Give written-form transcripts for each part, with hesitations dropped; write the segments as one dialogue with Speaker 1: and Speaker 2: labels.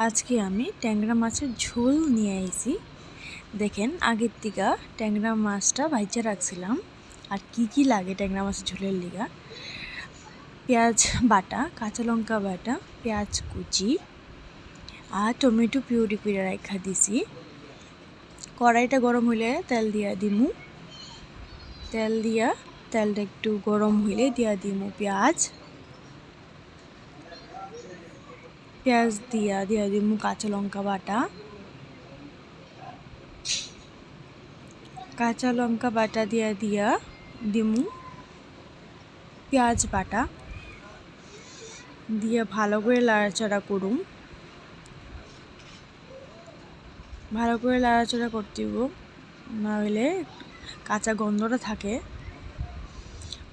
Speaker 1: আজকে আমি ট্যাংরা মাছের ঝোল নিয়ে আইছি। দেখেন আগের থেকে ট্যাংরা মাছটা ভাইজা রাখছিলাম। আর কি লাগে ট্যাংরা মাছের ঝোলের লিগা: পেঁয়াজ বাটা, কাঁচা লঙ্কা বাটা, পেঁয়াজ কুচি আর টমেটো পিউরি করে রাখা দিছি। কড়াইটা গরম হইলে তেল দিয়া দিমু। তেলটা একটু গরম হইলে দিয়া দিমু পেঁয়াজ দিয়া দিমু কাঁচা লঙ্কা বাটা। কাঁচা লঙ্কা বাটা দিয়া দিমু পেঁয়াজ বাটা দিয়ে ভালো করে লাড়াচাড়া করুম। ভালো করে লাড়াচাড়া করতে হইব, না হইলে কাঁচা গন্ধটা থাকে।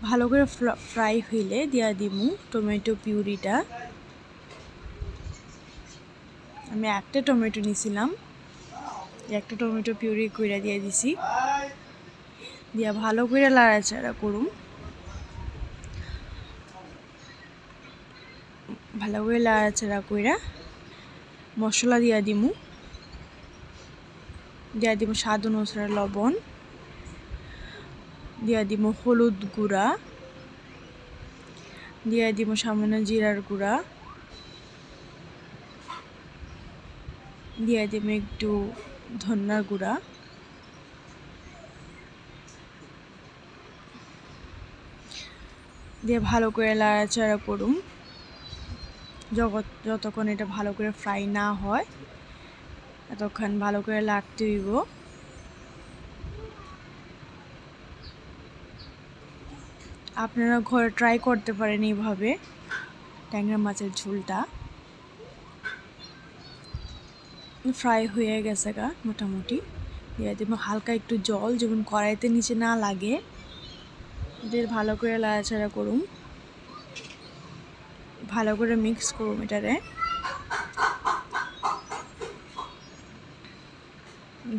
Speaker 1: ভালো করে ফ্রাই হইলে দিয়া দিমু টমেটো পিউরিটা। আমি একটা টমেটো নিছিলাম, একটা টমেটো পিউরি কইরা দিয়ে দিছি। দিয়া ভালো করে লাড়াচাড়া করুম। ভালো করে লাড়াচাড়া কইরা মশলা দিয়া দিমু স্বাদ অনুসারে লবণ, দিয়া দিমু হলুদ গুঁড়া, দিয়া দিমু সামান্য জিরার গুঁড়া, দিয়া দিমু একটু ধনিয়ার গুঁড়া, দিয়ে ভালো করে লাড়াচাড়া করুম যতক্ষণ এটা ভালো করে ফ্রাই না হয় ততক্ষণ ভালো করে লাড়তে হইব। আপনারা ঘরে ট্রাই করতে পারেন এইভাবে ট্যাংরা মাছের ঝোলটা। ফ্রাই হয়ে গেছে মোটামুটি। দিয়ে দেবো হালকা একটু জল, যেমন কড়াইতে নিচে না লাগে। এদের ভালো করে লাড়াচাড়া করুন, ভালো করে মিক্স করুন এটারে।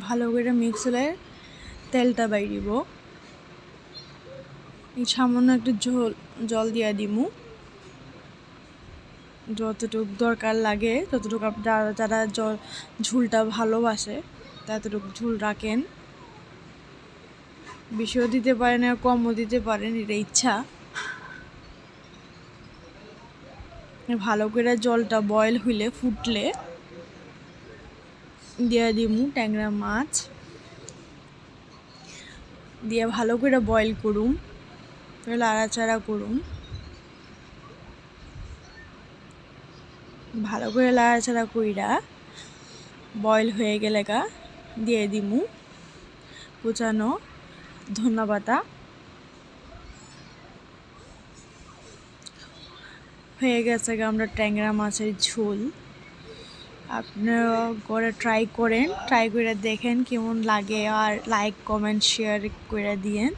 Speaker 1: ভালো করে মিক্স হলে তেলটা বাইরিব। এই সামান্য একটু জল দিয়া দিমু, যতটুকু দরকার লাগে ততটুকু। যারা ঝোলটা ভালোবাসে ততটুকু ঝোল রাখেন, বেশিও দিতে পারেন আর কমও দিতে পারেন, এটা ইচ্ছা। ভালো করে জলটা বয়েল হইলে ফুটলে দিয়া দিমু ট্যাংরা মাছ, দিয়ে ভালো করে বয়েল করুম, লাড়াচাড়া করুম। ভালো করে লাড়াচাড়া কইরা বয়েল হয়ে গেলে দিয়ে দিমু কুচানো ধনিয়া পাতা। হয়ে গেছে আমরা ট্যাংরা মাছের ঝোল। আপনারা করে ট্রাই করে দেখেন কেমন লাগে, আর লাইক কমেন্ট শেয়ার করে দিয়েন।